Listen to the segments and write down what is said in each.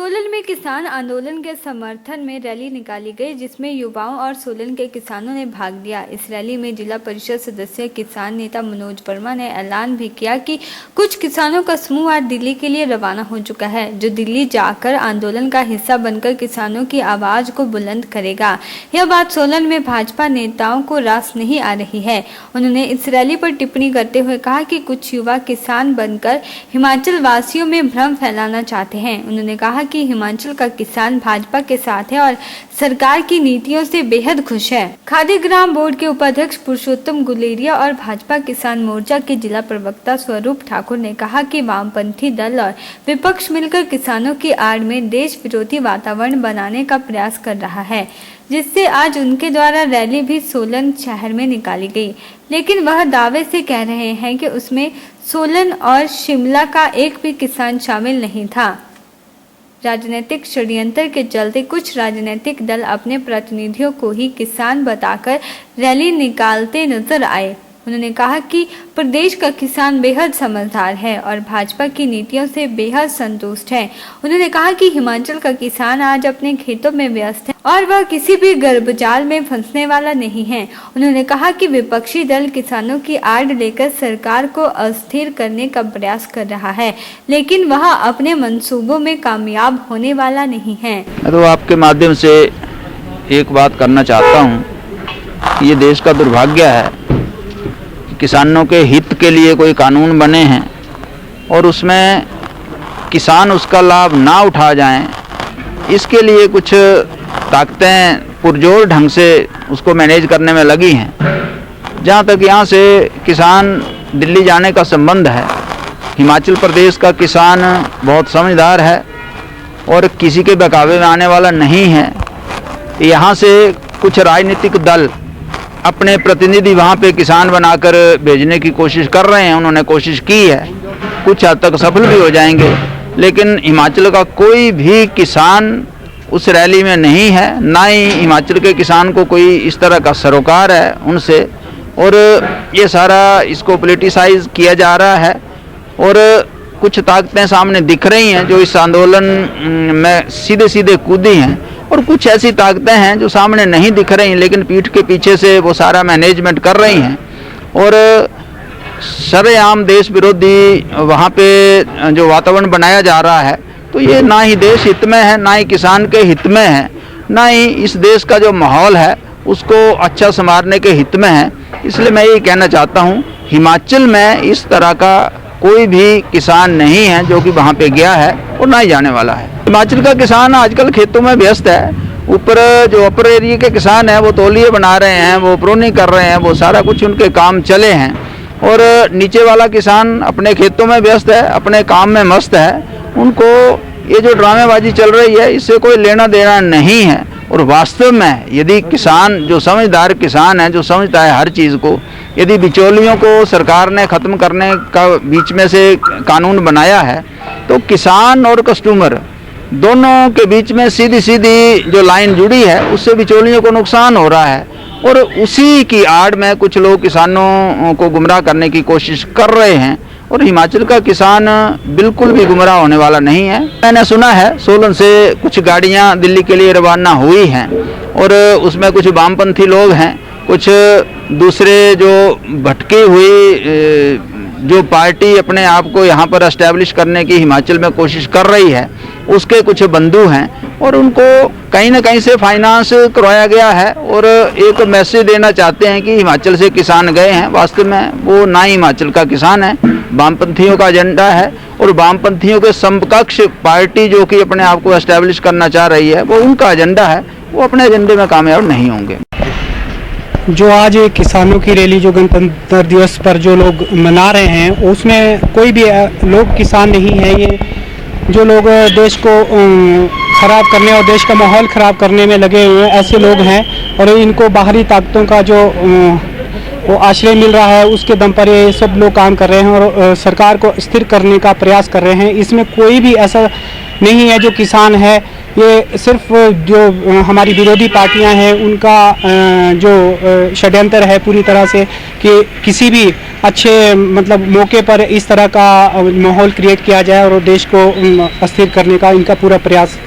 सोलन में किसान आंदोलन के समर्थन में रैली निकाली गई, जिसमें युवाओं और सोलन के किसानों ने भाग लिया। इस रैली में जिला परिषद सदस्य किसान नेता मनोज वर्मा ने ऐलान भी किया कि कुछ किसानों का समूह आज दिल्ली के लिए रवाना हो चुका है, जो दिल्ली जाकर आंदोलन का हिस्सा बनकर किसानों की आवाज को बुलंद करेगा। यह बात सोलन में भाजपा नेताओं को रास नहीं आ रही है। उन्होंने इस रैली पर टिप्पणी करते हुए कहा कि कुछ युवा किसान बनकर हिमाचल वासियों में भ्रम फैलाना चाहते हैं। उन्होंने कहा कि हिमाचल का किसान भाजपा के साथ है और सरकार की नीतियों से बेहद खुश है। खादी ग्राम बोर्ड के उपाध्यक्ष पुरुषोत्तम गुलेरिया और भाजपा किसान मोर्चा के जिला प्रवक्ता स्वरूप ठाकुर ने कहा कि वामपंथी दल और विपक्ष मिलकर किसानों की आड़ में देश विरोधी वातावरण बनाने का प्रयास कर रहा है, जिससे आज उनके द्वारा रैली भी सोलन शहर में निकाली गई। लेकिन वह दावे से कह रहे हैं कि उसमें सोलन और शिमला का एक भी किसान शामिल नहीं था। राजनीतिक षड्यंत्र के चलते कुछ राजनीतिक दल अपने प्रतिनिधियों को ही किसान बताकर रैली निकालते नजर आए। उन्होंने कहा कि प्रदेश का किसान बेहद समझदार है और भाजपा की नीतियों से बेहद संतुष्ट है। उन्होंने कहा कि हिमाचल का किसान आज अपने खेतों में व्यस्त है और वह किसी भी गर्भजाल में फंसने वाला नहीं है। उन्होंने कहा कि विपक्षी दल किसानों की आड़ लेकर सरकार को अस्थिर करने का प्रयास कर रहा है, लेकिन वह अपने मंसूबों में कामयाब होने वाला नहीं है। तो आपके माध्यम से एक बात करना चाहता हूँ कि ये देश का दुर्भाग्य है, किसानों के हित के लिए कोई कानून बने हैं और उसमें किसान उसका लाभ ना उठा जाएं, इसके लिए कुछ ताकतें पुरजोर ढंग से उसको मैनेज करने में लगी हैं। जहाँ तक यहाँ से किसान दिल्ली जाने का संबंध है, हिमाचल प्रदेश का किसान बहुत समझदार है और किसी के बहकावे में आने वाला नहीं है। यहाँ से कुछ राजनीतिक दल अपने प्रतिनिधि वहाँ पे किसान बनाकर भेजने की कोशिश कर रहे हैं। उन्होंने कोशिश की है, कुछ हद तक सफल भी हो जाएंगे, लेकिन हिमाचल का कोई भी किसान उस रैली में नहीं है। ना ही हिमाचल के किसान को कोई इस तरह का सरोकार है उनसे, और ये सारा इसको पॉलिटिसाइज किया जा रहा है। और कुछ ताकतें सामने दिख रही हैं जो इस आंदोलन में सीधे सीधे कूदी हैं, और कुछ ऐसी ताकतें हैं जो सामने नहीं दिख रही लेकिन पीठ के पीछे से वो सारा मैनेजमेंट कर रही हैं। और सरेआम देश विरोधी वहाँ पे जो वातावरण बनाया जा रहा है, तो ये ना ही देश हित में है, ना ही किसान के हित में है, ना ही इस देश का जो माहौल है उसको अच्छा संवारने के हित में है। इसलिए मैं ये कहना चाहता हूँ, हिमाचल में इस तरह का कोई भी किसान नहीं है जो कि वहाँ पे गया है और ना ही जाने वाला है। हिमाचल का किसान आजकल खेतों में व्यस्त है। ऊपर जो अपर एरिया के किसान हैं वो तौलिए बना रहे हैं, वो प्रूनिंग कर रहे हैं, वो सारा कुछ उनके काम चले हैं। और नीचे वाला किसान अपने खेतों में व्यस्त है, अपने काम में मस्त है। उनको ये जो ड्रामेबाजी चल रही है इससे कोई लेना देना नहीं है। और वास्तव में यदि किसान, जो समझदार किसान है, जो समझता है हर चीज़ को, यदि बिचौलियों को सरकार ने ख़त्म करने का बीच में से कानून बनाया है, तो किसान और कस्टमर दोनों के बीच में सीधी सीधी जो लाइन जुड़ी है उससे बिचौलियों को नुकसान हो रहा है। और उसी की आड़ में कुछ लोग किसानों को गुमराह करने की कोशिश कर रहे हैं। और हिमाचल का किसान बिल्कुल भी गुमराह होने वाला नहीं है। मैंने सुना है सोलन से कुछ गाड़ियां दिल्ली के लिए रवाना हुई हैं और उसमें कुछ वामपंथी लोग हैं, कुछ दूसरे जो भटकी हुई जो पार्टी अपने आप को यहाँ पर एस्टैब्लिश करने की हिमाचल में कोशिश कर रही है, उसके कुछ बंधु हैं और उनको कहीं ना कहीं से फाइनेंस करवाया गया है और एक मैसेज देना चाहते हैं कि हिमाचल से किसान गए हैं। वास्तव में वो ना ही हिमाचल का किसान है, वामपंथियों का एजेंडा है। और वामपंथियों के समकक्ष पार्टी जो कि अपने आप को एस्टैब्लिश करना चाह रही है, वो उनका एजेंडा है, वो अपने एजेंडे में कामयाब नहीं होंगे। जो आज किसानों की रैली जो गणतंत्र दिवस पर जो लोग मना रहे हैं, उसमें कोई भी लोग किसान नहीं है। ये जो लोग देश को ख़राब करने और देश का माहौल ख़राब करने में लगे हुए हैं, ऐसे लोग हैं। और इनको बाहरी ताकतों का जो वो आश्रय मिल रहा है, उसके दम पर ये सब लोग काम कर रहे हैं और सरकार को स्थिर करने का प्रयास कर रहे हैं। इसमें कोई भी ऐसा नहीं है। जो किसान है ये सिर्फ जो हमारी विरोधी पार्टियां हैं उनका जो षड्यंत्र है पूरी तरह से कि किसी भी अच्छे मतलब मौके पर इस तरह का माहौल क्रिएट किया जाए और देश को अस्थिर करने का इनका पूरा प्रयास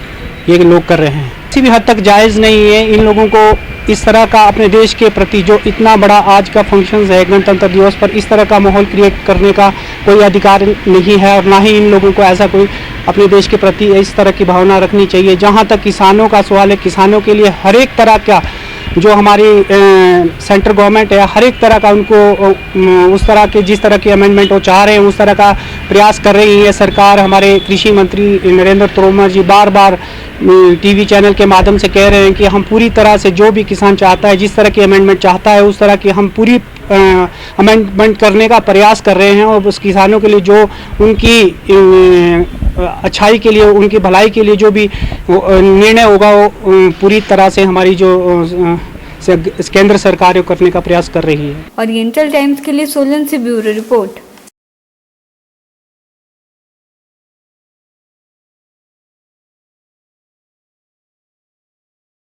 ये लोग कर रहे हैं। किसी भी हद तक जायज़ नहीं है इन लोगों को इस तरह का अपने देश के प्रति जो इतना बड़ा आज का फंक्शन है गणतंत्र दिवस पर इस तरह का माहौल क्रिएट करने का कोई अधिकार नहीं है और ना ही इन लोगों को ऐसा कोई अपने देश के प्रति इस तरह की भावना रखनी चाहिए। जहाँ तक किसानों का सवाल है, किसानों के लिए हर एक तरह का जो हमारी सेंट्रल गवर्नमेंट है हर एक तरह का उनको उस तरह के जिस तरह के अमेंडमेंट वो चाह रहे हैं उस तरह का प्रयास कर रही है सरकार। हमारे कृषि मंत्री नरेंद्र तोमर जी बार बार टीवी चैनल के माध्यम से कह रहे हैं कि हम पूरी तरह से जो भी किसान चाहता है जिस तरह की अमेंडमेंट चाहता है उस तरह की हम पूरी अमेंडमेंट करने का प्रयास कर रहे हैं और उस किसानों के लिए जो उनकी अच्छाई के लिए उनकी भलाई के लिए जो भी निर्णय होगा वो पूरी तरह से हमारी जो केंद्र सरकार करने का प्रयास कर रही है। ओरिएंटल टाइम्स के लिए सोलन से ब्यूरो रिपोर्ट।